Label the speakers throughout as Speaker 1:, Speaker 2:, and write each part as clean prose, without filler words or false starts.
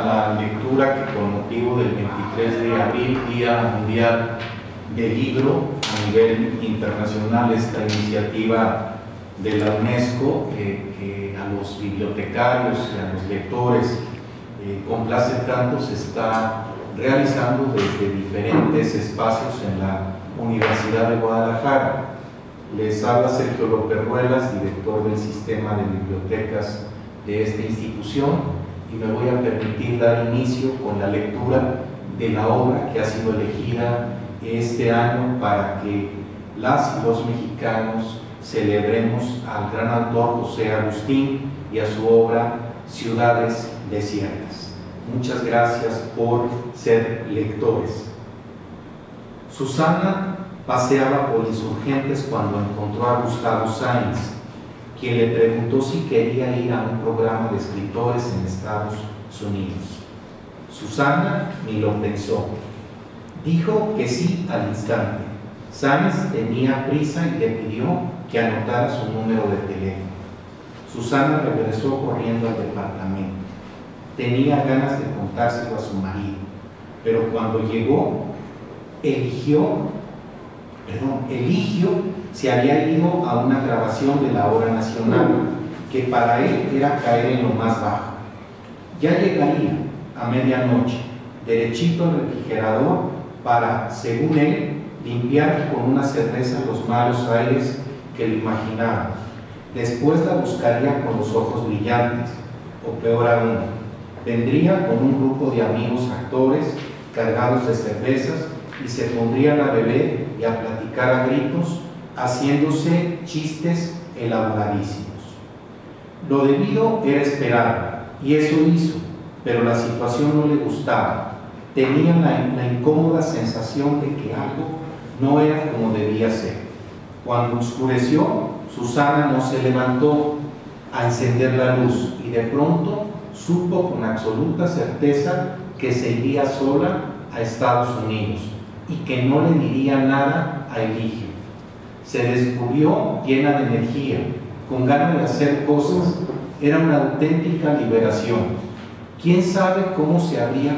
Speaker 1: a la lectura que con motivo del 23 de abril, Día Mundial del Libro, a nivel internacional, esta iniciativa de la UNESCO, que a los bibliotecarios y a los lectores complace tanto, se está realizando desde diferentes espacios en la Universidad de Guadalajara. Les habla Sergio López Ruelas, director del Sistema de Bibliotecas de esta institución, y me voy a permitir dar inicio con la lectura de la obra que ha sido elegida este año para que las y los mexicanos celebremos al gran autor José Agustín y a su obra Ciudades Desiertas. Muchas gracias por ser lectores. Susana paseaba por Insurgentes cuando encontró a Gustavo Sáenz, quien le preguntó si quería ir a un programa de escritores en Estados Unidos. Susana ni lo pensó. Dijo que sí al instante. Sáenz tenía prisa y le pidió que anotara su número de teléfono. Susana regresó corriendo al departamento. Tenía ganas de contárselo a su marido, pero cuando llegó, Eligio se había ido a una grabación de la Hora Nacional, que para él era caer en lo más bajo. Ya llegaría a medianoche, derechito al refrigerador para, según él, limpiar con una cerveza los malos aires que le imaginaba. Después la buscaría con los ojos brillantes, o peor aún, vendría con un grupo de amigos actores cargados de cervezas y se pondrían a beber y a platicar a gritos, haciéndose chistes elaboradísimos. Lo debido era esperar, y eso hizo, pero la situación no le gustaba. Tenía la incómoda sensación de que algo no era como debía ser. Cuando oscureció, Susana no se levantó a encender la luz y de pronto supo con absoluta certeza que se iría sola a Estados Unidos y que no le diría nada a Eligio. Se descubrió llena de energía, con ganas de hacer cosas. Era una auténtica liberación. ¿Quién sabe cómo se había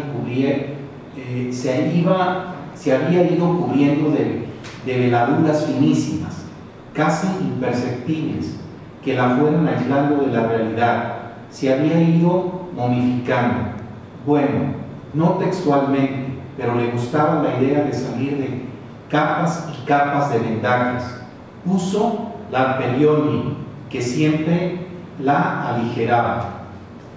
Speaker 1: ido cubriendo de veladuras finísimas, casi imperceptibles, que la fueron aislando de la realidad? Se había ido momificando. Bueno, no textualmente, pero le gustaba la idea de salir de capas y capas de vendajes. Puso la Arpelioni, que siempre la aligeraba.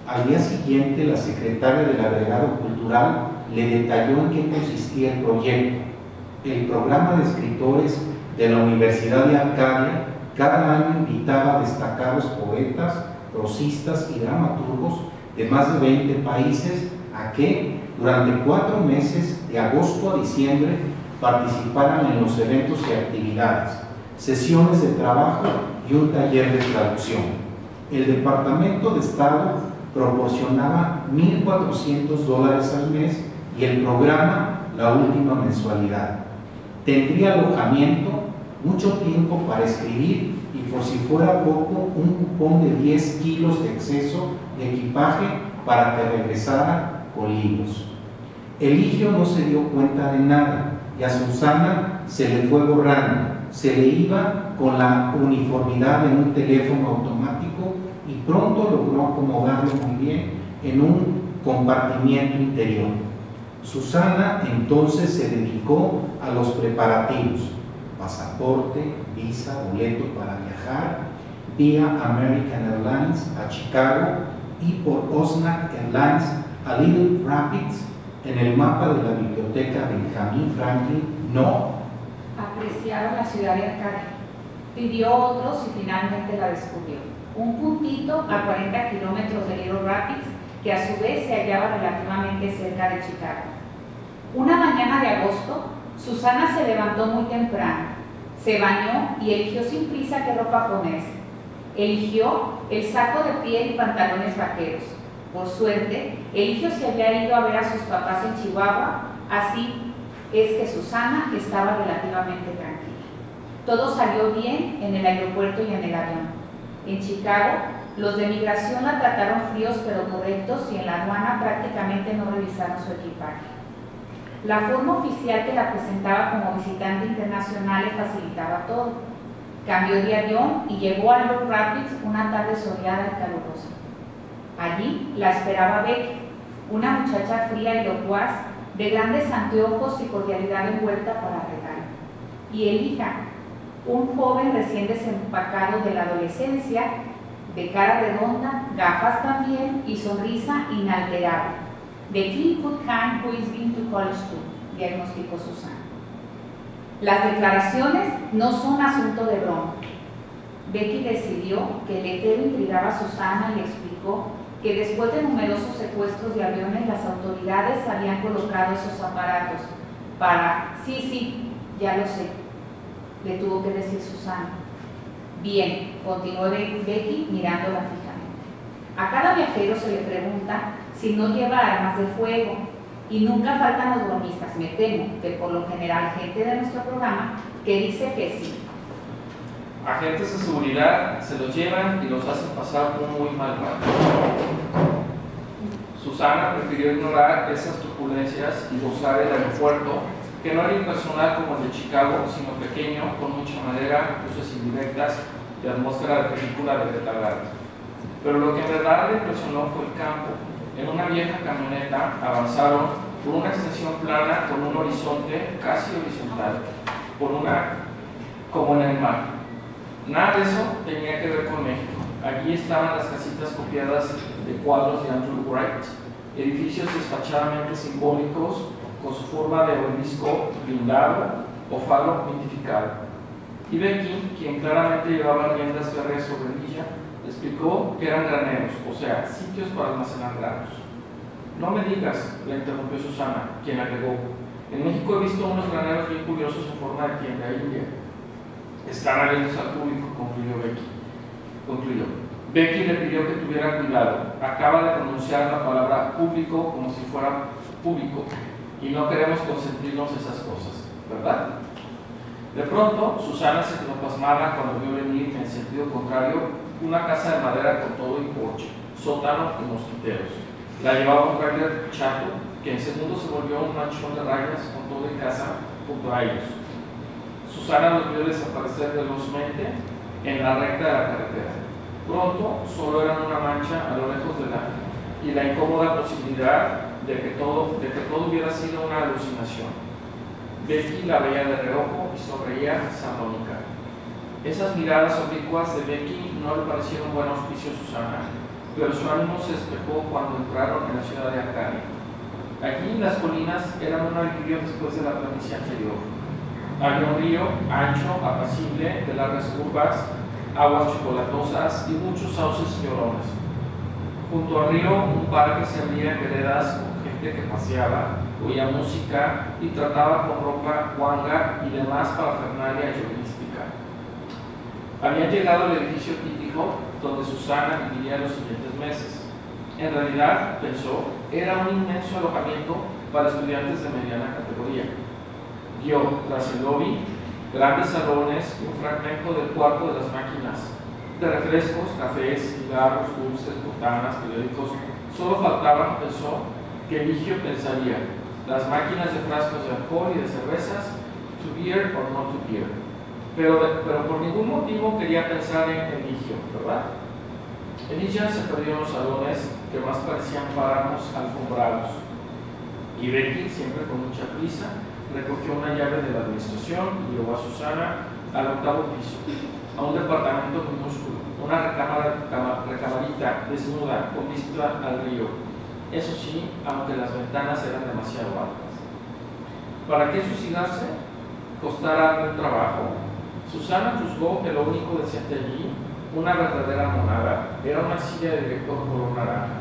Speaker 1: Al día siguiente, la secretaria del agregado cultural le detalló en qué consistía el proyecto. El programa de escritores de la Universidad de Arcadia cada año invitaba a destacados poetas, prosistas y dramaturgos de más de 20 países a que, durante 4 meses, de agosto a diciembre, participaran en los eventos y actividades, sesiones de trabajo y un taller de traducción. El Departamento de Estado proporcionaba $1,400 al mes y el programa la última mensualidad. Tendría alojamiento, mucho tiempo para escribir y, por si fuera poco, un cupón de 10 kilos de exceso de equipaje para que regresara con libros. Eligio no se dio cuenta de nada y a Susana se le fue borrando. Se le iba con la uniformidad en un teléfono automático y pronto logró acomodarlo muy bien en un compartimiento interior. Susana entonces se dedicó a los preparativos: pasaporte, visa, boleto para viajar vía American Airlines a Chicago y por Osnak Airlines a Little Rapids. En el mapa de la biblioteca Benjamin Franklin no
Speaker 2: apreciaba la ciudad de Arcadia. Pidió otros y finalmente la descubrió. Un puntito a 40 kilómetros de Little Rapids, que a su vez se hallaba relativamente cerca de Chicago. Una mañana de agosto, Susana se levantó muy temprano, se bañó y eligió sin prisa qué ropa ponerse. Eligió el saco de piel y pantalones vaqueros. Por suerte, Eligio se había ido a ver a sus papás en Chihuahua, así es que Susana estaba relativamente tranquila. Todo salió bien en el aeropuerto y en el avión. En Chicago, Los de migración la trataron fríos pero correctos y en la aduana prácticamente no revisaron su equipaje. La forma oficial que la presentaba como visitante internacional le facilitaba todo. Cambió de avión y llegó a Lord Rapids una tarde soleada y calurosa. Allí la esperaba Becky, una muchacha fría y locuaz, de grandes anteojos y cordialidad envuelta para regalo. Y Elijah, un joven recién desempacado de la adolescencia, de cara redonda, gafas también y sonrisa inalterable. The kid could kind who is been to college too, diagnosticó Susana. Las declaraciones no son asunto de broma. Becky decidió que el hetero intrigaba a Susana y le explicó que después de numerosos secuestros de aviones, las autoridades habían colocado esos aparatos para... Sí, ya lo sé, le tuvo que decir Susana. Bien, continuó Becky mirándola fijamente. A cada viajero se le pregunta si no lleva armas de fuego y nunca faltan los bromistas. Me temo que por lo general gente de nuestro programa que dice que sí.
Speaker 3: Agentes de seguridad se los llevan y los hacen pasar por un muy mal rato. Susana prefirió ignorar esas turbulencias y gozar el aeropuerto, que no era impersonal como el de Chicago, sino pequeño, con mucha madera, luces indirectas y atmósfera de película de Greta Garbo. Pero lo que en verdad le impresionó fue el campo. En una vieja camioneta avanzaron por una extensión plana con un horizonte casi horizontal, como en el mar. Nada de eso tenía que ver con México. Allí estaban las casitas copiadas de cuadros de Andrew Wright, edificios desfachadamente simbólicos con su forma de obelisco blindado o faro mintificado. Y Becky, quien claramente llevaba riendas férreas sobre ella, le explicó que eran graneros, o sea, sitios para almacenar granos. No me digas, la interrumpió Susana, quien agregó, en México he visto unos graneros bien curiosos en forma de tienda india. Están abiertos al público, concluyó Becky. Becky le pidió que tuviera cuidado. Acaba de pronunciar la palabra público como si fuera público y no queremos consentirnos esas cosas, ¿verdad? De pronto, Susana se quedó pasmada cuando vio venir en sentido contrario una casa de madera con todo y porche, sótano y mosquiteros. La llevaba un trailer chato que en segundos se volvió un manchón de rayas con todo y casa junto a ellos. Susana los vio desaparecer velozmente en la recta de la carretera. Pronto solo eran una mancha a lo lejos y la incómoda posibilidad de que todo hubiera sido una alucinación. Becky la veía de reojo y sonreía sardónica. Esas miradas oblicuas de Becky no le parecieron buen auspicio a Susana, pero su ánimo se despejó cuando entraron en la ciudad de Arcadia. Allí las colinas eran un alivio después de la planicie anterior. Había un río ancho, apacible, de largas curvas, aguas chocolatosas y muchos sauces llorones. Junto al río, un parque se abría en veredas con gente que paseaba, oía música y trataba con ropa guanga y demás parafernalia llovística. Habían llegado al edificio típico donde Susana viviría los siguientes meses. En realidad, pensó, era un inmenso alojamiento para estudiantes de mediana categoría. Vio tras el lobby grandes salones y un fragmento del cuarto de las máquinas de refrescos, cafés, cigarros, dulces, botanas, periódicos. Solo faltaban, pensó, que Eligio pensaría, las máquinas de frascos de alcohol y de cervezas, to beer or not to beer. Pero por ningún motivo quería pensar en Eligio, ¿verdad? Elijah se perdió en los salones que más parecían páramos alfombrados. Y Becky, siempre con mucha prisa, recogió una llave de la administración y llevó a Susana al 8º piso, a un departamento minúsculo, una recamarita desnuda con vista al río. Eso sí, aunque las ventanas eran demasiado altas. ¿Para qué suicidarse? Costara algún trabajo. Susana juzgó que lo único decente allí, una verdadera monada, era una silla de director color naranja.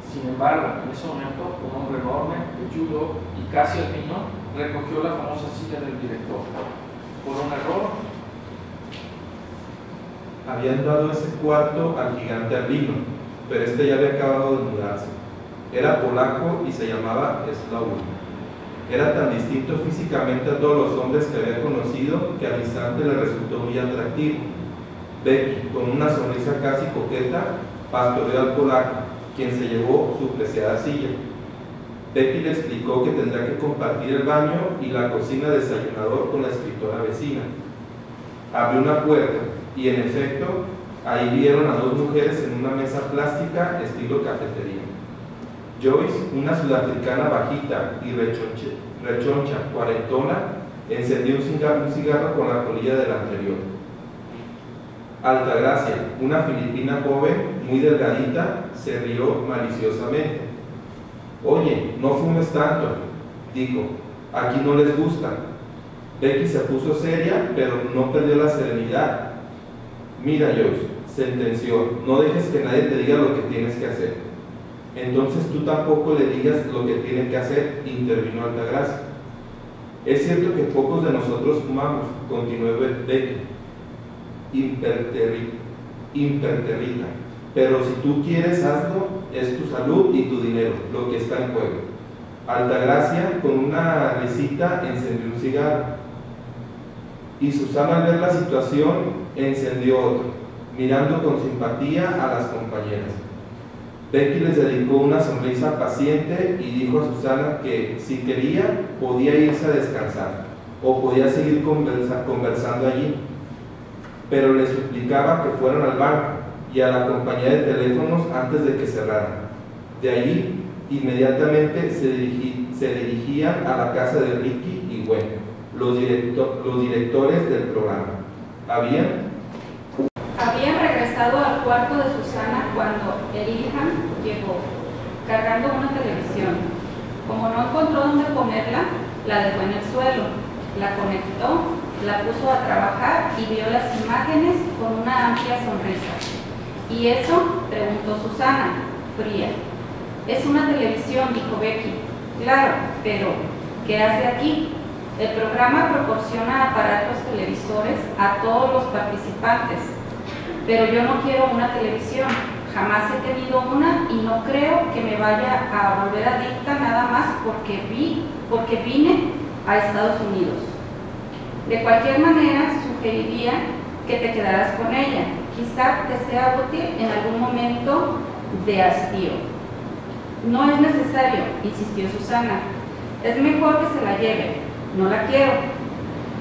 Speaker 3: Sin embargo, en ese momento, un hombre enorme, velludo y casi albino, recogió la famosa silla del director. Por un error,
Speaker 4: habían dado ese cuarto al gigante albino, pero este ya había acabado de mudarse. Era polaco y se llamaba Sloan. Era tan distinto físicamente a todos los hombres que había conocido que al instante le resultó muy atractivo. Becky, con una sonrisa casi coqueta, pastoreó al polaco, quien se llevó su preciada silla. Becky le explicó que tendrá que compartir el baño y la cocina desayunador con la escritora vecina. Abrió una puerta y, en efecto, ahí vieron a dos mujeres en una mesa plástica estilo cafetería. Joyce, una sudafricana bajita y rechoncha, cuarentona, encendió un cigarro con la colilla del anterior. Altagracia, una filipina joven, muy delgadita, se rió maliciosamente. «Oye, no fumes tanto», dijo, «aquí no les gusta». Becky se puso seria, pero no perdió la serenidad. «Mira, Joyce», sentenció, «no dejes que nadie te diga lo que tienes que hacer». «Entonces tú tampoco le digas lo que tiene que hacer», intervino Altagracia. «Es cierto que pocos de nosotros fumamos», continuó Becky, imperterrita, «pero si tú quieres hazlo, es tu salud y tu dinero lo que está en juego». Altagracia, con una risita, encendió un cigarro. Y Susana, al ver la situación, encendió otro, mirando con simpatía a las compañeras. Becky les dedicó una sonrisa paciente y dijo a Susana que, si quería, podía irse a descansar o podía seguir conversando allí, pero les suplicaba que fueran al banco y a la compañía de teléfonos antes de que cerraran. De allí, inmediatamente se dirigían a la casa de Ricky y Gwen, los directores del programa. Habían
Speaker 2: regresado al cuarto de Susana cuando Elihan llegó, cargando una televisión. Como no encontró dónde ponerla, la dejó en el suelo, la conectó, la puso a trabajar y vio las imágenes con una amplia sonrisa. ¿Y eso?, preguntó Susana, fría. «Es una televisión», dijo Becky. «Claro, pero ¿qué hace aquí?» «El programa proporciona aparatos televisores a todos los participantes, pero yo no quiero una televisión. Jamás he tenido una y no creo que me vaya a volver adicta nada más porque vine a Estados Unidos. De cualquier manera, sugeriría que te quedaras con ella. Quizá te sea útil en algún momento de hastío». «No es necesario», insistió Susana. «Es mejor que se la lleve. No la quiero».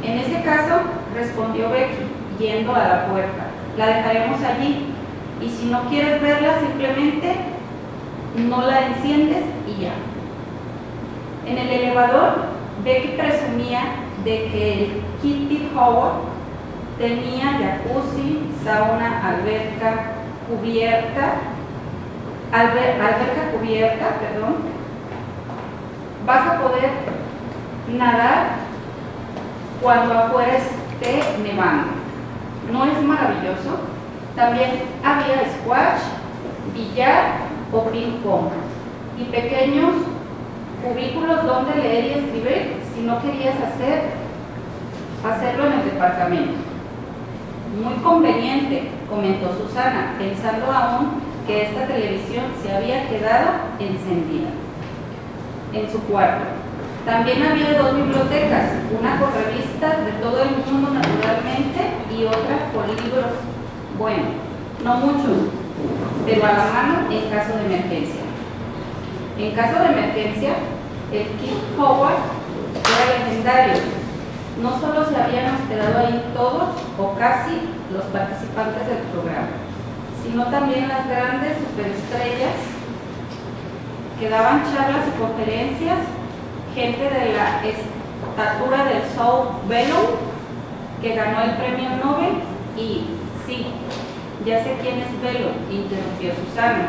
Speaker 2: «En ese caso», respondió Becky, yendo a la puerta, «la dejaremos allí. Y si no quieres verla, simplemente no la enciendes y ya». En el elevador, Becky presumía de que el Kitty Howard tenía jacuzzi, sauna, alberca cubierta, «Vas a poder nadar cuando afuera esté nevando. ¿No es maravilloso? También había squash, billar o ping pong y pequeños cubículos donde leer y escribir si no querías hacerlo en el departamento». «Muy conveniente», comentó Susana, pensando aún que esta televisión se había quedado encendida. En su cuarto también había dos bibliotecas, una con revistas de todo el mundo naturalmente y otra con libros, bueno, no muchos, pero a la mano en caso de emergencia. En caso de emergencia, el Kid Howard era legendario. No solo se habían hospedado ahí todos o casi los participantes del programa, sino también las grandes superestrellas que daban charlas y conferencias, gente de la estatura del Saul Bellow, que ganó el premio Nobel, y sí, ya sé quién es Bellow, interrumpió Susana.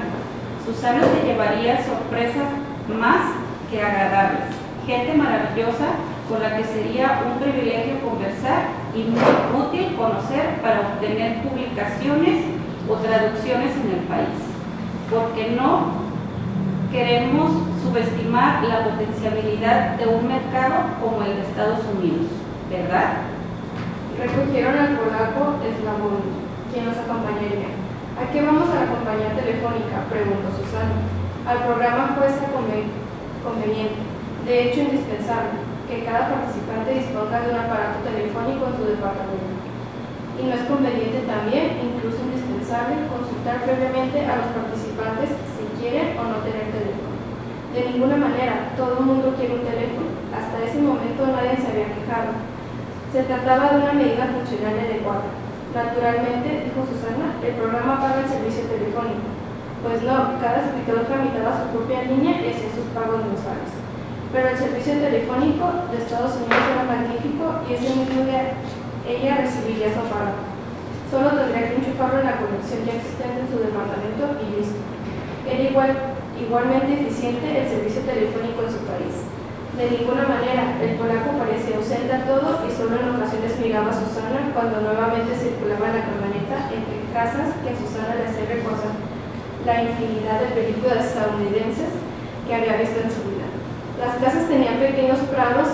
Speaker 2: Susana se llevaría sorpresas más que agradables, gente maravillosa con la que sería un privilegio conversar y muy útil conocer para obtener publicaciones o traducciones en el país, porque no queremos subestimar la potencialidad de un mercado como el de Estados Unidos, ¿verdad?
Speaker 5: Recogieron al polaco Slavoj, quien nos acompañaría. ¿A qué vamos a la compañía telefónica?, preguntó Susana. Al programa Cuesta conveniente, de hecho indispensable, que cada participante disponga de un aparato telefónico en su departamento. y no es conveniente también, incluso indispensable, consultar previamente a los participantes si quieren o no tener teléfono. De ninguna manera, todo el mundo quiere un teléfono. Hasta ese momento nadie se había quejado. Se trataba de una medida funcional y adecuada. Naturalmente, dijo Susana, el programa paga el servicio telefónico. Pues no, cada escritor tramitaba su propia línea y hacía sus pagos mensuales. Pero el servicio telefónico de Estados Unidos era magnífico y ese mismo día ella recibiría su aparato. Solo tendría que enchufarlo en la conexión ya existente en su departamento y listo. Era igualmente eficiente el servicio telefónico en su país. De ninguna manera, el polaco parecía ausente a todo y solo en ocasiones miraba a Susana cuando nuevamente circulaba en la camioneta entre casas que a Susana le hacía recordar la infinidad de películas estadounidenses que había visto en su vida. Las casas tenían pequeños prados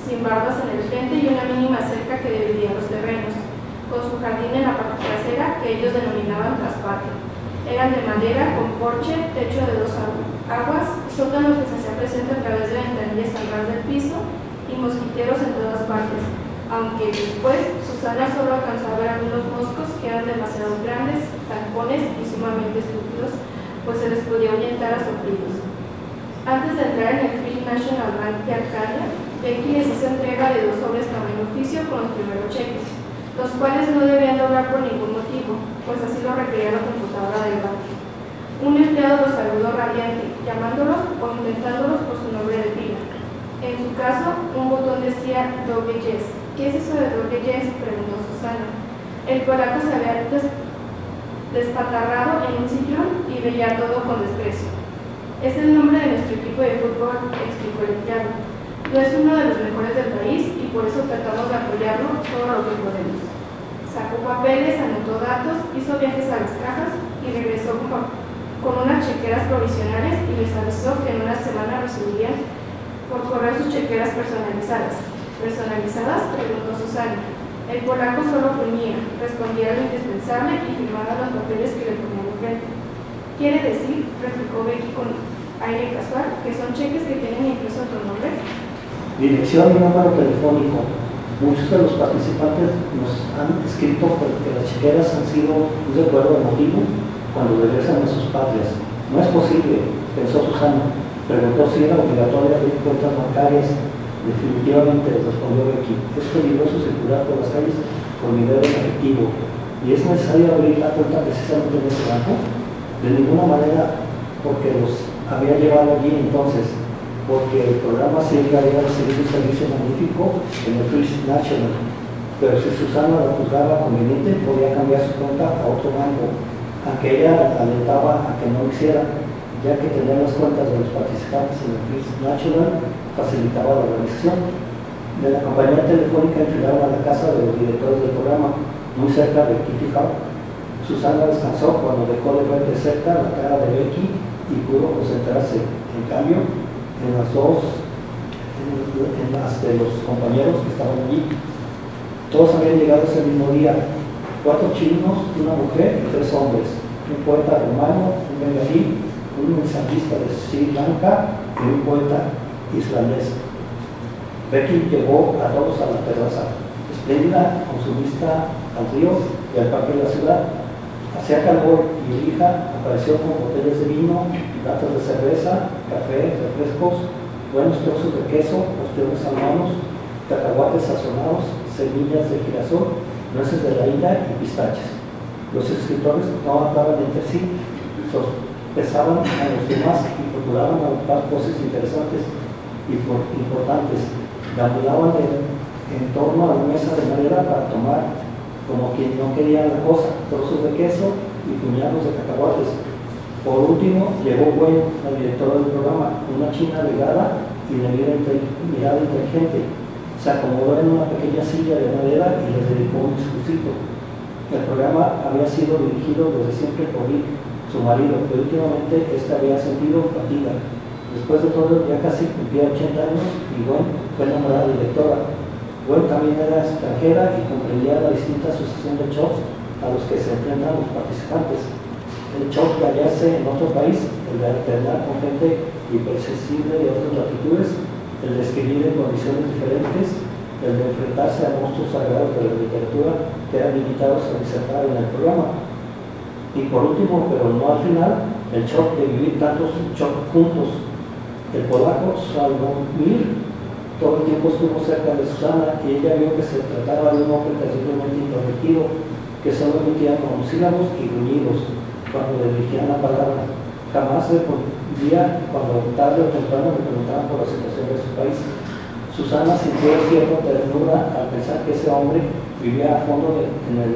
Speaker 5: sin bardas en el frente y una mínima cerca que dividía los terrenos, con su jardín en la parte trasera que ellos denominaban traspatio. Eran de madera, con porche, techo de 2 aguas, sótano que se hacía presente a través de ventanillas al ras del piso y mosquiteros en todas partes, aunque después Susana solo alcanzó a ver algunos moscos que eran demasiado grandes, tapones y sumamente estúpidos, pues se les podía ahuyentar a soplidos. Antes de entrar en el First National Bank de Arcadia, Becky les hizo entrega de 2 sobres tamaño oficio con los primeros cheques, los cuales no debían doblar por ningún motivo, pues así lo requería la computadora del banco. Un empleado los saludó radiante, llamándolos o inventándolos por su nombre de pila. En su caso, un botón decía Doble Yes. ¿Qué es eso de Doble Yes?, preguntó Susana. El polaco se había despatarrado en un sillón y veía todo con desprecio. Es el nombre de nuestro equipo de fútbol, explicó el empleado. No es uno de los mejores del país y por eso tratamos de apoyarlo todo lo que podemos. Sacó papeles, anotó datos, hizo viajes a las cajas y regresó con unas chequeras provisionales y les avisó que en una semana recibirían por correo sus chequeras personalizadas. ¿Personalizadas?, preguntó Susana. El polaco solo ponía, respondía lo indispensable y firmaba los papeles que le ponían enfrente. ¿Quiere decir?, replicó Becky con aire casual, que son cheques que tienen incluso otro nombre.
Speaker 6: Dirección y número telefónico. Muchos de los participantes nos han escrito que las chequeras han sido un recuerdo emotivo cuando regresan a sus patrias. No es posible, pensó Susana. Preguntó si era obligatorio abrir cuentas bancarias. Definitivamente, respondió Becky. Es peligroso circular por las calles con dinero en efectivo. ¿Y es necesario abrir la cuenta precisamente en ese banco? De ninguna manera, porque los había llevado allí entonces, porque el programa siempre había recibido un servicio magnífico en el First National, pero si Susana lo juzgaba conveniente, podía cambiar su cuenta a otro banco, aunque ella alentaba a que no lo hiciera, ya que tener las cuentas de los participantes en el First National facilitaba la organización. De la compañía telefónica enfilaron a la casa de los directores del programa, muy cerca de Kitty Hawk. Susana descansó cuando dejó de ver de cerca la cara de Becky y pudo concentrarse. En cambio, en las de los compañeros que estaban allí, todos habían llegado ese mismo día: 4 chinos, una mujer y 3 hombres, un poeta rumano, un bengalí, un mensajista de Sri Lanka y un poeta islandés. Becky llevó a todos a la terraza, espléndida, con su vista al río y al parque de la ciudad. Hacía calor y el hija apareció con botellas de vino, latas de cerveza, café, refrescos, buenos trozos de queso, postres salmanos, cacahuates sazonados, semillas de girasol, nueces de la India y pistaches. Los escritores no hablaban entre sí, sospechaban a los demás y procuraban adoptar cosas interesantes y importantes. Deambulaban en torno a la mesa de madera para tomar, como quien no quería la cosa, trozos de queso y puñados de cacahuates. Por último, llegó Gwen, la directora del programa, una china delgada y de mirada inteligente. Se acomodó en una pequeña silla de madera y les dedicó un discursito. El programa había sido dirigido desde siempre por Rick, su marido, pero últimamente este había sentido fatiga. Después de todo, ya casi cumplía 80 años y Gwen fue nombrada directora. Gwen también era extranjera y comprendía la distinta sucesión de shows a los que se enfrentan los participantes. El show de hallarse en otro país, el de alternar con gente hipersensible de otras latitudes, el de escribir en condiciones diferentes, el de enfrentarse a monstruos sagrados de la literatura que eran invitados a disertar en el programa. Y por último, pero no al final, el shock de vivir tantos shock juntos. El polaco Sławomir todo el tiempo estuvo cerca de Susana y ella vio que se trataba de un hombre terriblemente introvertido que solo emitía monosílabos y gruñidos cuando le dirigían la palabra. Jamás respondía cuando tarde o temprano le preguntaban por la situación de su país. Susana sintió cierta ternura al pensar que ese hombre vivía a fondo en el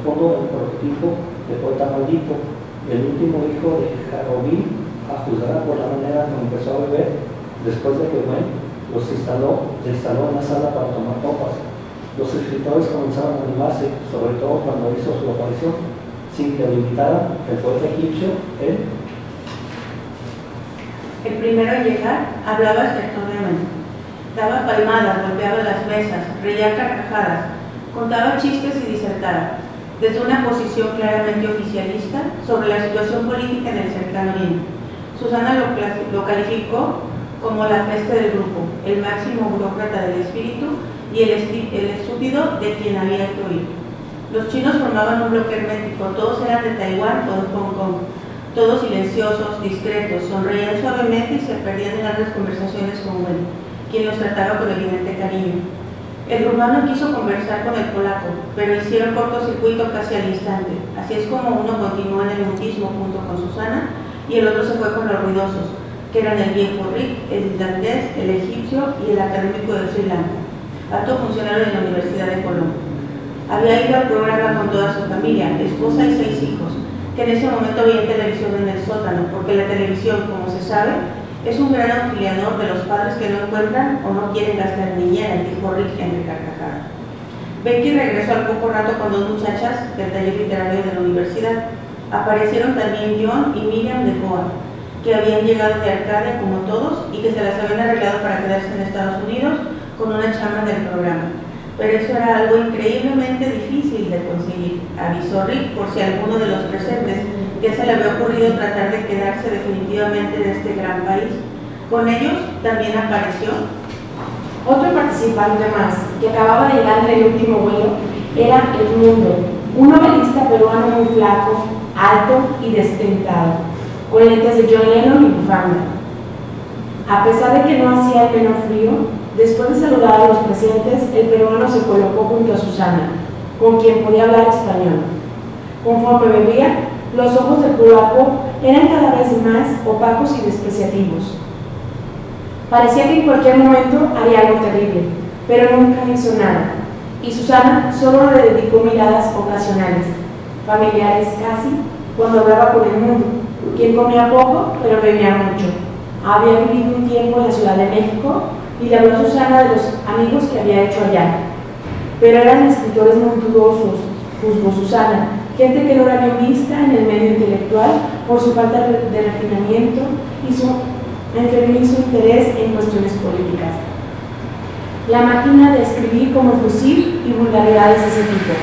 Speaker 6: fondo del prototipo de poeta maldito, el último hijo de Jaromír, a juzgar por la manera como empezó a beber después de que Gwen se instaló en la sala para tomar copas. Los escritores comenzaron a animarse, sobre todo cuando hizo su aparición, sin que lo invitaran el poeta egipcio, él.
Speaker 7: El primero en llegar hablaba estertóricamente, daba palmadas, golpeaba las mesas, reía carcajadas, contaba chistes y disertaba, desde una posición claramente oficialista sobre la situación política en el cercano oriente. Susana lo calificó como la peste del grupo, el máximo burócrata del espíritu y el estúpido de quien había que oír. Los chinos formaban un bloque hermético, todos eran de Taiwán o de Hong Kong, todos silenciosos, discretos, sonreían suavemente y se perdían en largas conversaciones con Wen, quien los trataba con evidente cariño. El rumano quiso conversar con el polaco, pero hicieron cortocircuito casi al instante. Así es como uno continuó en el mutismo junto con Susana y el otro se fue con los ruidosos, que eran el viejo Rick, el islandés, el egipcio y el académico de Sri Lanka, alto funcionario de la Universidad de Colón. Había ido al programa con toda su familia, esposa y 6 hijos, que en ese momento veían televisión en el sótano, porque la televisión, como se sabe, es un gran auxiliador de los padres que no encuentran o no quieren gastar niñera, dijo Rick entre carcajadas. Becky regresó al poco rato con 2 muchachas del taller literario de la universidad. Aparecieron también John y Miriam de Goa, que habían llegado de Arcadia como todos y que se las habían arreglado para quedarse en Estados Unidos con una chamba del programa. Pero eso era algo increíblemente difícil de conseguir, avisó Rick, por si a alguno de los presentes ya se le había ocurrido tratar de quedarse definitivamente en este gran país. Con ellos también apareció
Speaker 8: otro participante más, que acababa de llegar en el último vuelo, era Edmundo, un novelista peruano muy flaco, alto y destentado, con lentes de John Lennon y bufanda. A pesar de que no hacía el menor frío, después de saludar a los presentes, el peruano se colocó junto a Susana, con quien podía hablar español. Conforme bebía, los ojos del polaco eran cada vez más opacos y despreciativos. Parecía que en cualquier momento haría algo terrible, pero nunca hizo nada, y Susana solo le dedicó miradas ocasionales, familiares casi, cuando hablaba con el mundo, quien comía poco, pero bebía mucho. Había vivido un tiempo en la Ciudad de México y le habló a Susana de los amigos que había hecho allá. Pero eran escritores muy dudosos, juzgó Susana, gente que no era bien vista en el medio intelectual por su falta de refinamiento y su enfermizo interés en cuestiones políticas. La máquina de escribir como fusil y vulgaridades de ese tipo.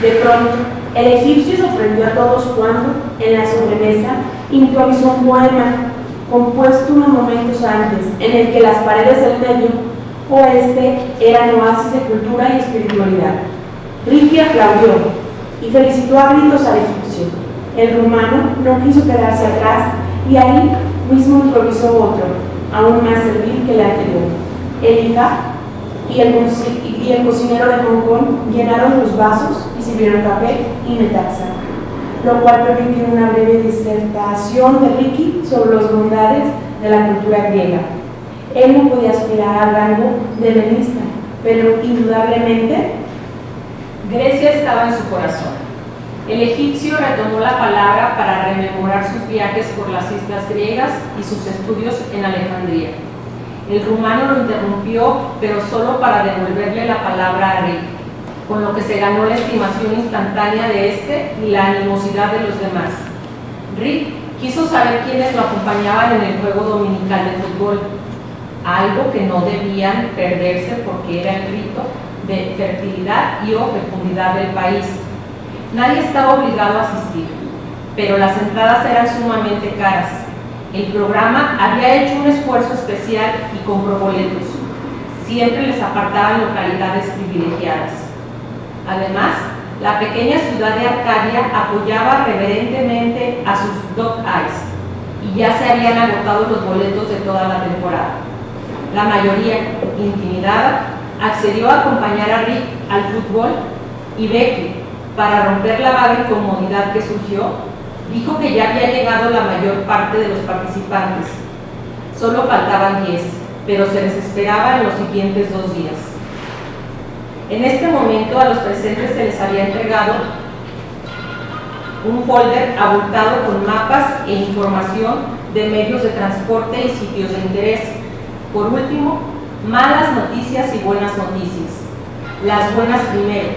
Speaker 8: De pronto, el egipcio sorprendió a todos cuando, en la sobremesa, improvisó un poema compuesto unos momentos antes, en el que las paredes del medio oeste eran oasis de cultura y espiritualidad. Ricky aplaudió y felicitó a gritos al egipcio. El rumano no quiso quedarse atrás y ahí mismo improvisó otro, aún más servil que el anterior. Elija y el cocinero de Hong Kong llenaron los vasos y sirvieron café y metaxa, lo cual permitió una breve disertación de Ricky sobre las bondades de la cultura griega. Él no podía aspirar al rango de helenista, pero indudablemente
Speaker 2: Grecia estaba en su corazón. El egipcio retomó la palabra para rememorar sus viajes por las islas griegas y sus estudios en Alejandría. El rumano lo interrumpió, pero solo para devolverle la palabra a Rick, con lo que se ganó la estimación instantánea de este y la animosidad de los demás. Rick quiso saber quiénes lo acompañaban en el juego dominical de fútbol, algo que no debían perderse porque era el rito de fertilidad y o fecundidad del país. Nadie estaba obligado a asistir, pero las entradas eran sumamente caras. El programa había hecho un esfuerzo especial y compró boletos.
Speaker 8: siempre les apartaban localidades privilegiadas. Además, la pequeña ciudad de Arcadia apoyaba reverentemente a sus Dog-Eyes y ya se habían agotado los boletos de toda la temporada. La mayoría, intimidada, accedió a acompañar a Rick al fútbol y Becky, para romper la vaga incomodidad que surgió, dijo que ya había llegado la mayor parte de los participantes. Solo faltaban 10, pero se les esperaba en los siguientes 2 días. En este momento a los presentes se les había entregado un folder abultado con mapas e información de medios de transporte y sitios de interés. Por último, malas noticias y buenas noticias. Las buenas primero.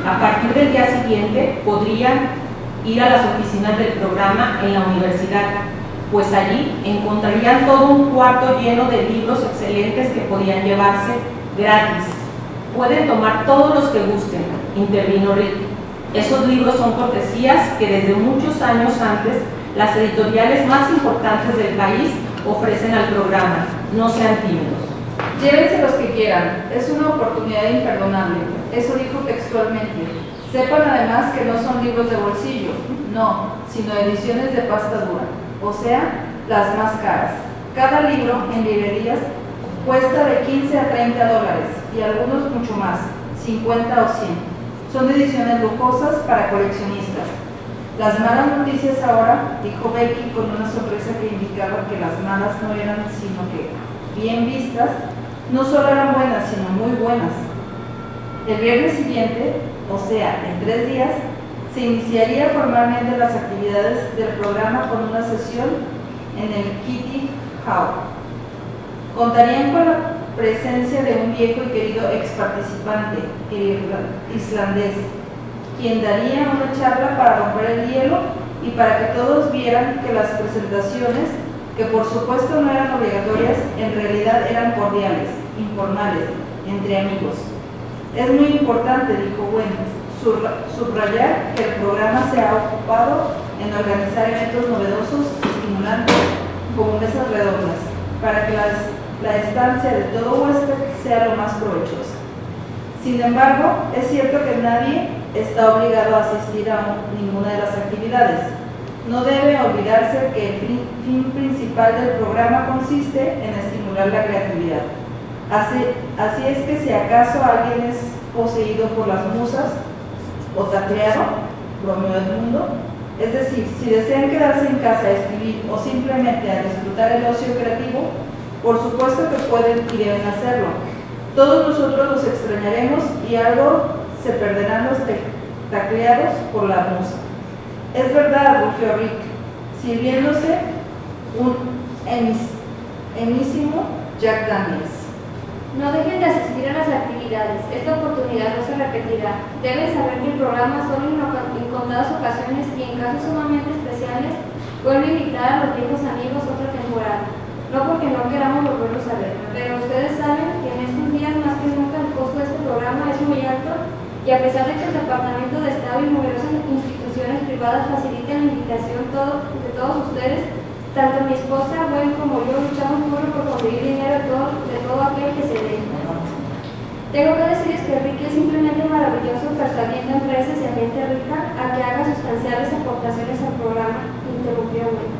Speaker 8: A partir del día siguiente podrían ir a las oficinas del programa en la universidad, pues allí encontrarían todo un cuarto lleno de libros excelentes que podían llevarse gratis. Pueden tomar todos los que gusten, intervino Rick. Esos libros son cortesías que desde muchos años antes las editoriales más importantes del país ofrecen al programa. No sean tímidos.
Speaker 9: Llévense los que quieran, es una oportunidad imperdonable. Eso dijo textualmente. Sepan además que no son libros de bolsillo, no, sino ediciones de pasta dura, o sea, las más caras. Cada libro en librerías cuesta de 15 a 30 dólares y algunos mucho más, 50 o 100. Son ediciones lujosas para coleccionistas. Las malas noticias ahora, dijo Becky con una sonrisa que indicaba que las malas no eran sino que bien vistas, no solo eran buenas, sino muy buenas. El viernes siguiente, o sea, en 3 días, se iniciaría formalmente las actividades del programa con una sesión en el Kitty Hawk. Contarían con la presencia de un viejo y querido ex participante, el islandés, quien daría una charla para romper el hielo y para que todos vieran que las presentaciones, que por supuesto no eran obligatorias, en realidad eran cordiales, informales, entre amigos. Es muy importante, dijo Wendy, subrayar que el programa se ha ocupado en organizar eventos novedosos y estimulantes como mesas redondas, para que la estancia de todo huésped sea lo más provechosa. Sin embargo, es cierto que nadie está obligado a asistir a ninguna de las actividades. No debe olvidarse que el fin principal del programa consiste en estimular la creatividad. Así es que si acaso alguien es poseído por las musas o tacleado, Romeo del mundo, es decir, si desean quedarse en casa a escribir o simplemente a disfrutar el ocio creativo, por supuesto que pueden y deben hacerlo. Todos nosotros los extrañaremos y algo se perderán los tacleados por la musa. Es verdad, rugió Rick, sirviéndose un enísimo Jack Daniels.
Speaker 5: No dejen de asistir a las actividades, esta oportunidad no se repetirá. Deben saber que el programa solo en contadas ocasiones y en casos sumamente especiales vuelve a invitar a los viejos amigos otra temporada. No porque no queramos volverlos a ver, pero ustedes saben que en estos días más que nunca el costo de este programa es muy alto y a pesar de que el Departamento de Estado y numerosas instituciones privadas facilitan la invitación de todos ustedes, tanto mi esposa, Gwen, como yo luchamos duro por conseguir dinero de todo aquel que se dé. Tengo que decirles que Ricky es simplemente maravilloso persuadiendo a empresas y a gente rica a que haga sustanciales aportaciones al programa, interrumpió Gwen.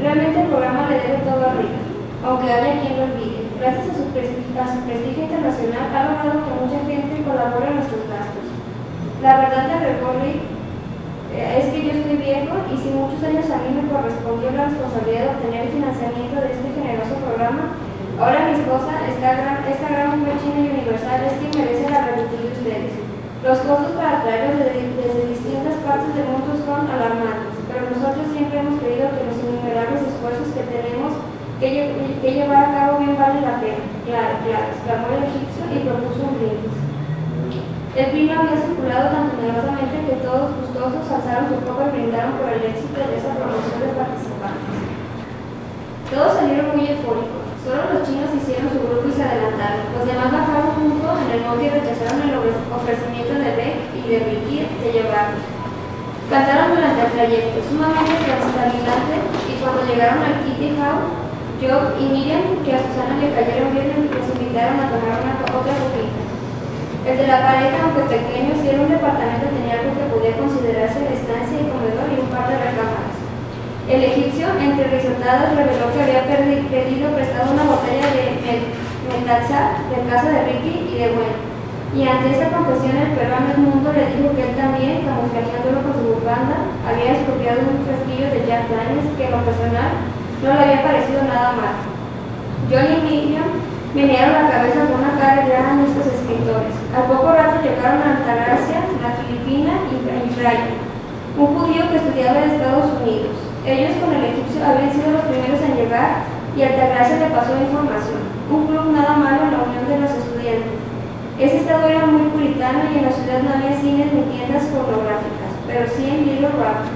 Speaker 5: Realmente el programa le debe todo a Rick, aunque haya quien lo olvide. Gracias a su prestigio internacional ha logrado que mucha gente colabore en nuestros gastos. La verdad, agregó Rick, es que yo estoy viejo y si muchos años a mí me correspondió la responsabilidad de obtener el financiamiento de este generoso programa, ahora mi esposa, esta gran mujer china y universal, es quien merece la gratitud de ustedes. Los costos para traerlos desde distintas partes del mundo son alarmantes, pero nosotros siempre hemos creído que los innumerables esfuerzos que tenemos que llevar a cabo bien vale la pena. Claro, exclamó el egipcio y propuso un brindis. El vino había circulado tan generosamente que todos gustosos alzaron su copa y brindaron por el éxito de esa promoción de participantes. Todos salieron muy eufóricos. Solo los chinos hicieron su grupo y se adelantaron. Los demás bajaron junto en el monte y rechazaron el ofrecimiento de Beck y de Ricky de llevarlos. Cantaron durante el trayecto, sumamente extravagante, y cuando llegaron al Kitty Hawk, Job y Miriam, que a Susana le cayeron bien, les invitaron a tomar otra El de la pareja, aunque pequeño, si era un departamento, tenía algo que podía considerarse la estancia y comedor y un par de recámaras. El egipcio, entre risotadas, reveló que había pedido prestado una botella de Metaxa de casa de Ricky y de Gwen. Y ante esa confesión, el peruano Edmundo le dijo que él también, camuflajeándolo con su bufanda, había expropiado un fresquillo de Jack Daniels que en lo personal no le había parecido nada mal. John y Miriam vinieron a la cabeza con una cara de eran estos escritores. Al poco rato llegaron a Altagracia, la Filipina y Brian, un judío que estudiaba en Estados Unidos. Ellos con el egipcio habían sido los primeros en llegar y Altagracia le pasó información. Un club nada malo en la unión de los estudiantes. Ese estado era muy puritano y en la ciudad no había cines ni tiendas pornográficas, pero sí en Little Rock.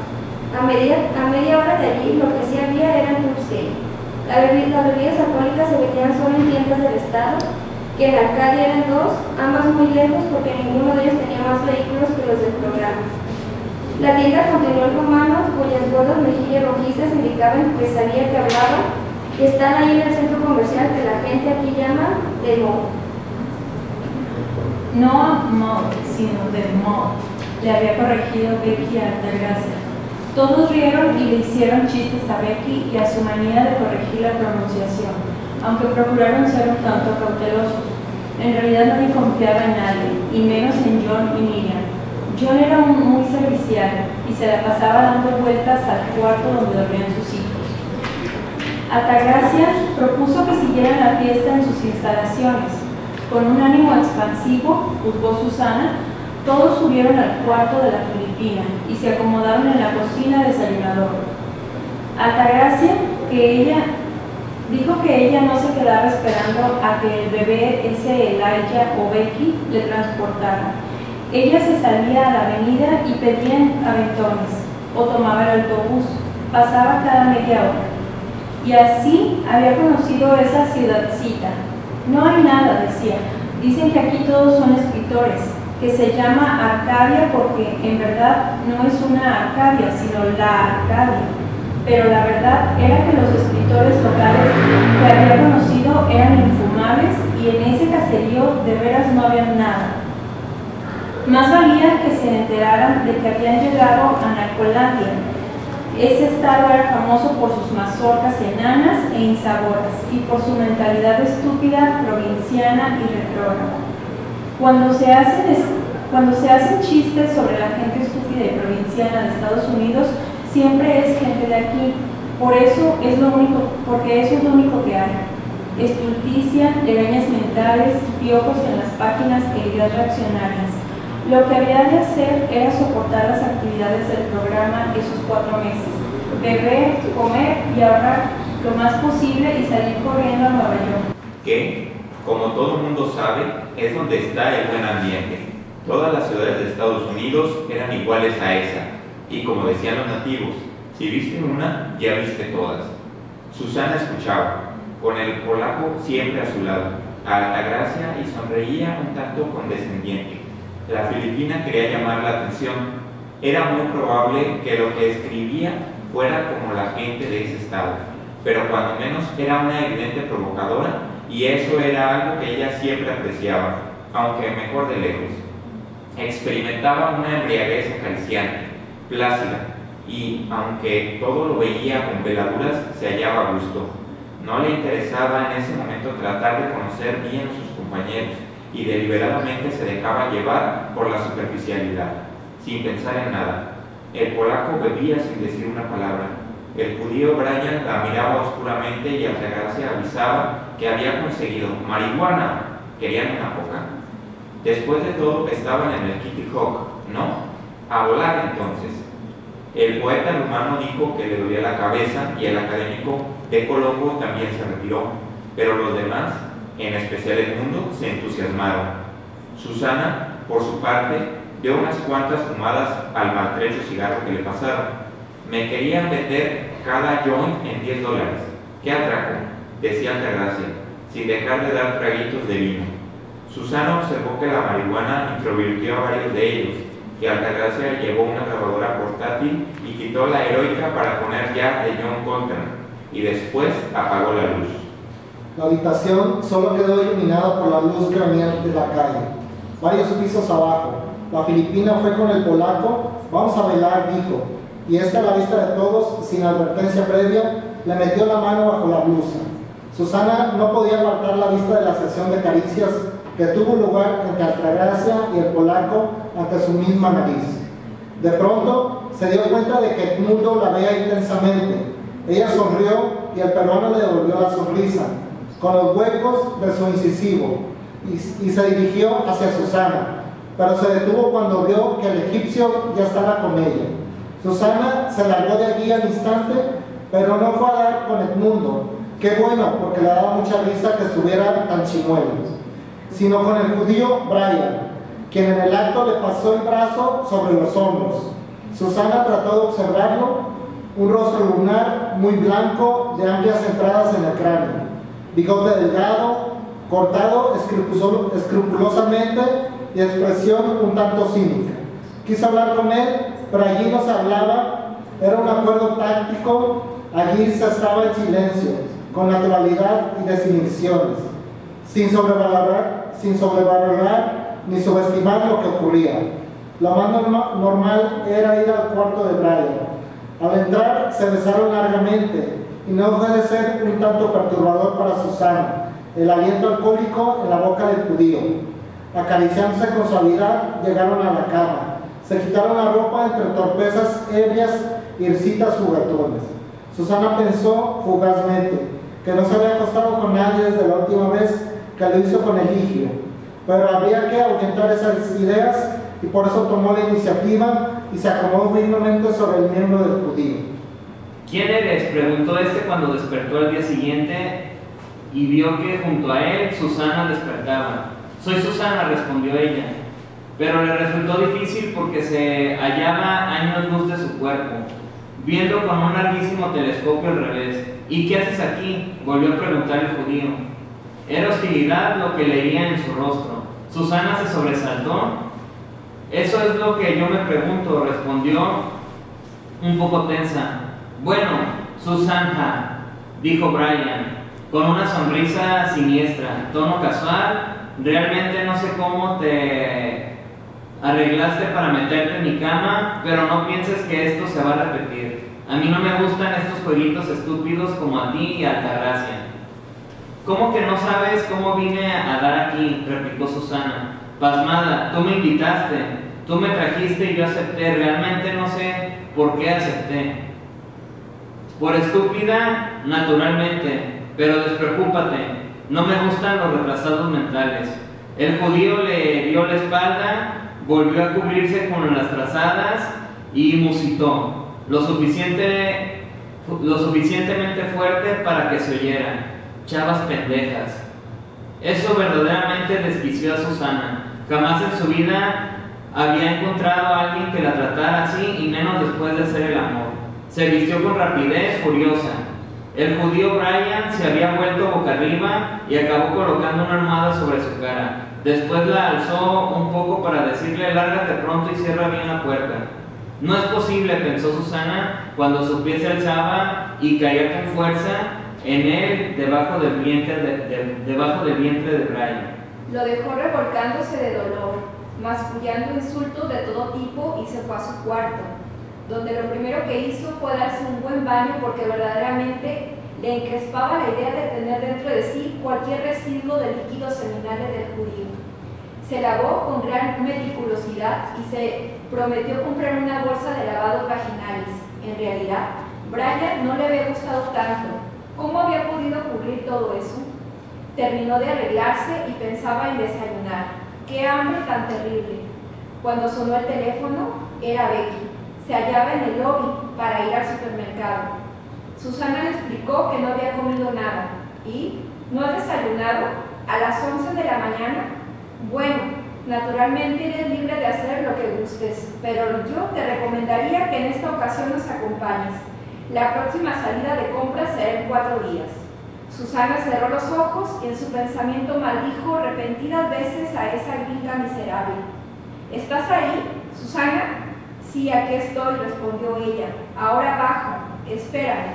Speaker 5: A media hora de allí lo que sí había eran clubs gay. Las bebidas alcohólicas se vendían solo en tiendas del estado, que en Arcadia eran dos, ambas muy lejos porque ninguno de ellos tenía más vehículos que los del programa. La tienda continuó el romano, cuyas gordas mejillas rojizas indicaban que sabía que hablaba, y están ahí en el centro comercial que la gente aquí llama The Mall.
Speaker 10: No Mall, sino The Mall, le había corregido Becky a Altagracia. Todos rieron y le hicieron chistes a Becky y a su manía de corregir la pronunciación, aunque procuraron ser un tanto cautelosos. En realidad no confiaba en nadie, y menos en John y Miriam. John era muy servicial y se la pasaba dando vueltas al cuarto donde dormían sus hijos. Altagracia propuso que siguieran la fiesta en sus instalaciones. Con un ánimo expansivo, juzgó Susana, todos subieron al cuarto de la Filipina y se acomodaron en la cocina desayunadora. Altagracia dijo que ella no se quedaba esperando a que el bebé ese Elijah o Becky le transportara. Ella se salía a la avenida y pedía aventones o tomaba el autobús. Pasaba cada media hora. Y así había conocido esa ciudadcita. No hay nada, decía. Dicen que aquí todos son escritores, que se llama Arcadia porque en verdad no es una Arcadia, sino la Arcadia. Pero la verdad era que los escritores locales que había conocido eran infumables y en ese caserío de veras no había nada. Más valía que se enteraran de que habían llegado a Narcolandia. Ese estado era famoso por sus mazorcas enanas e insaboras y por su mentalidad estúpida, provinciana y retrógrada. Cuando se hacen chistes sobre la gente estúpida y provinciana de Estados Unidos, siempre es gente de aquí, porque eso es lo único que hay. Estulticia, legañas mentales, piojos en las páginas e ideas reaccionarias. Lo que había de hacer era soportar las actividades del programa esos 4 meses, beber, comer y ahorrar lo más posible y salir corriendo a Nueva York.
Speaker 11: Que, como todo el mundo sabe, es donde está el buen ambiente. Todas las ciudades de Estados Unidos eran iguales a esa, y como decían los nativos, si viste una, ya viste todas. Susana escuchaba, con el polaco siempre a su lado, a Altagracia y sonreía un tanto condescendiente. La Filipina quería llamar la atención. Era muy probable que lo que escribía fuera como la gente de ese estado, pero cuando menos era una evidente provocadora y eso era algo que ella siempre apreciaba, aunque mejor de lejos. Experimentaba una embriaguez acariciante, plácida, y aunque todo lo veía con veladuras, se hallaba a gusto. No le interesaba en ese momento tratar de conocer bien a sus compañeros y deliberadamente se dejaba llevar por la superficialidad, sin pensar en nada. El polaco bebía sin decir una palabra. El judío Brian la miraba oscuramente y Altagracia avisaba que había conseguido marihuana. ¿Querían una coca? Después de todo estaban en el Kitty Hawk, ¿no? A volar entonces. El poeta rumano dijo que le dolía la cabeza y el académico de Colombo también se retiró, pero los demás, en especial Edmundo, se entusiasmaron. Susana, por su parte, dio unas cuantas fumadas al maltrecho cigarro que le pasaron. Me querían meter cada joint en $10. ¡Qué atraco!, decía Altagracia, sin dejar de dar traguitos de vino. Susana observó que la marihuana introvirtió a varios de ellos, que Altagracia llevó una grabadora portátil y quitó la heroica para poner ya de John Coltrane, y después apagó la luz.
Speaker 12: La habitación solo quedó iluminada por la luz que venía de la calle. varios pisos abajo. La filipina fue con el polaco. Vamos a bailar, dijo. Y esta, a la vista de todos, sin advertencia previa, le metió la mano bajo la blusa. Susana no podía apartar la vista de la sesión de caricias que tuvo lugar entre Altagracia y el polaco ante su misma nariz. De pronto se dio cuenta de que Edmundo la veía intensamente. Ella sonrió y el peruano le devolvió la sonrisa, con los huecos de su incisivo, y se dirigió hacia Susana, pero se detuvo cuando vio que el egipcio ya estaba con ella. Susana se largó de allí al instante, pero no fue a dar con Edmundo. Qué bueno, porque le daba mucha risa que estuvieran tan chimuelos, sino con el judío Brian, quien en el acto le pasó el brazo sobre los hombros. Susana trató de observarlo, un rostro lunar, muy blanco, de amplias entradas en el cráneo, bigote delgado, cortado escrupulosamente y expresión un tanto cínica. Quiso hablar con él, pero allí no se hablaba, era un acuerdo táctico, allí se estaba en silencio, con naturalidad y desinhibiciones, sin sobrevalorar ni subestimar lo que ocurría. Lo más normal era ir al cuarto de Brian. Al entrar se besaron largamente y no puede ser un tanto perturbador para Susana el aliento alcohólico en la boca del judío. Acariciándose con suavidad llegaron a la cama. Se quitaron la ropa entre torpezas ebrias y risitas juguetones. Susana pensó fugazmente que no se había acostado con nadie desde la última vez que lo hizo con Eligio, pero habría que ahuyentar esas ideas y por eso tomó la iniciativa y se acomodó firmemente sobre el miembro del judío.
Speaker 13: ¿Quién eres?, preguntó este cuando despertó al día siguiente y vio que junto a él Susana despertaba. Soy Susana, respondió ella, pero le resultó difícil porque se hallaba años luz de su cuerpo, viendo con un larguísimo telescopio al revés. ¿Y qué haces aquí?, volvió a preguntar el judío. Era hostilidad lo que leía en su rostro. Susana se sobresaltó. Eso es lo que yo me pregunto, respondió un poco tensa. Bueno, Susana, dijo Brian, con una sonrisa siniestra, tono casual. Realmente no sé cómo te arreglaste para meterte en mi cama, pero no pienses que esto se va a repetir. A mí no me gustan estos jueguitos estúpidos como a ti y a Altagracia. ¿Cómo que no sabes cómo vine a dar aquí?, replicó Susana, pasmada. Tú me invitaste, tú me trajiste y yo acepté. Realmente no sé por qué acepté. Por estúpida, naturalmente, pero despreocúpate, no me gustan los retrasados mentales. El judío le dio la espalda, volvió a cubrirse con las trazadas y musitó, lo suficientemente fuerte para que se oyera. Chavas pendejas. Eso verdaderamente desquició a Susana. Jamás en su vida había encontrado a alguien que la tratara así, y menos después de hacer el amor. Se vistió con rapidez, furiosa. El judío Brian se había vuelto boca arriba y acabó colocando una almohada sobre su cara. Después la alzó un poco para decirle: lárgate pronto y cierra bien la puerta. No es posible, pensó Susana, cuando su pie se alzaba y caía con fuerza en él debajo del vientre de Brian.
Speaker 9: Lo dejó revolcándose de dolor, mascullando insultos de todo tipo, y se fue a su cuarto, donde lo primero que hizo fue darse un buen baño, porque verdaderamente le encrespaba la idea de tener dentro de sí cualquier residuo de líquidos seminales del judío. Se lavó con gran meticulosidad y se prometió comprar una bolsa de lavado vaginales. En realidad, Brian no le había gustado tanto. ¿Cómo había podido ocurrir todo eso? Terminó de arreglarse y pensaba en desayunar. ¡Qué hambre tan terrible! Cuando sonó el teléfono, era Becky. Se hallaba en el lobby para ir al supermercado. Susana le explicó que no había comido nada. ¿Y no has desayunado? ¿A las 11 de la mañana? Bueno, naturalmente eres libre de hacer lo que gustes, pero yo te recomendaría que en esta ocasión nos acompañes. La próxima salida de compras será en 4 días. Susana cerró los ojos y en su pensamiento maldijo repentinas veces a esa gringa miserable. ¿Estás ahí, Susana? Sí, aquí estoy, respondió ella. Ahora bajo, espérame.